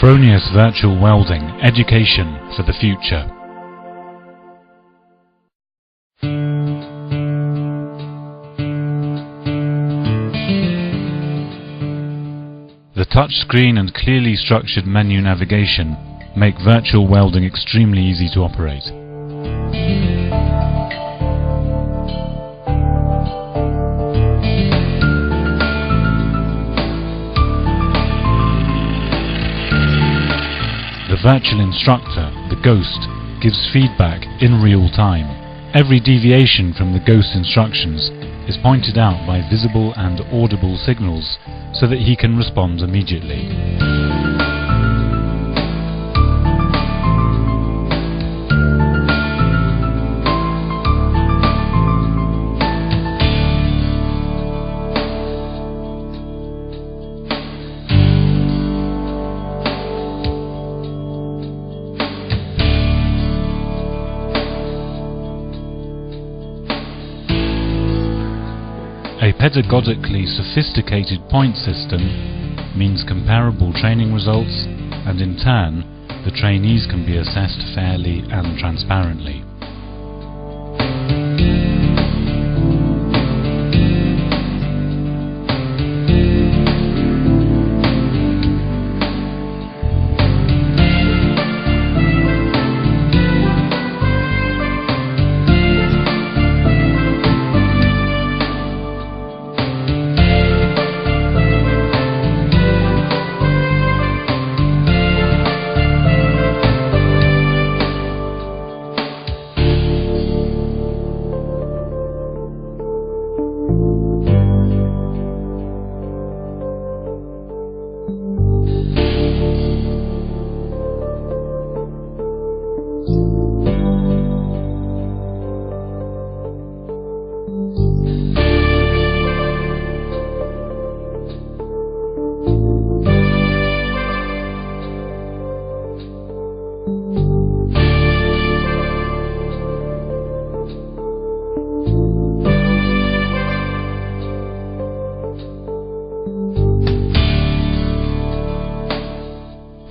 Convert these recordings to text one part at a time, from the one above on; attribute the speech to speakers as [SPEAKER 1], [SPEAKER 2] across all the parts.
[SPEAKER 1] Fronius Virtual Welding Education for the Future. The touchscreen and clearly structured menu navigation make virtual welding extremely easy to operate. The virtual instructor, the Ghost, gives feedback in real time. Every deviation from the Ghost instructions is pointed out by visible and audible signals so that he can respond immediately. A pedagogically sophisticated point system means comparable training results, and in turn, the trainees can be assessed fairly and transparently.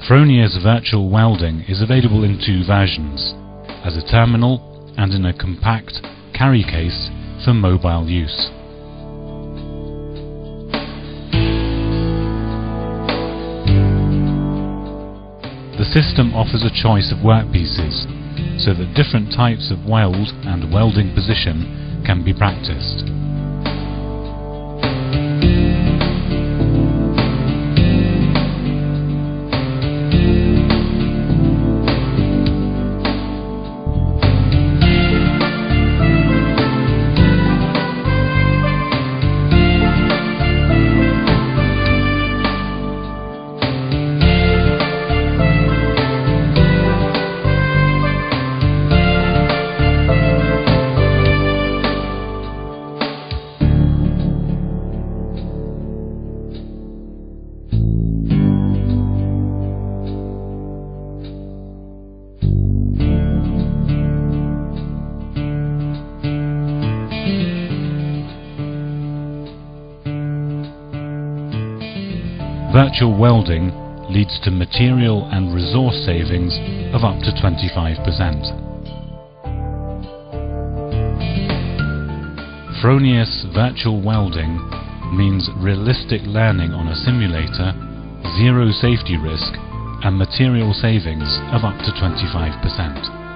[SPEAKER 1] Fronius Virtual Welding is available in two versions, as a terminal and in a compact carry case for mobile use. The system offers a choice of workpieces, so that different types of weld and welding position can be practiced. Virtual welding leads to material and resource savings of up to 25%. Fronius Virtual Welding means realistic learning on a simulator, zero safety risk, and material savings of up to 25%.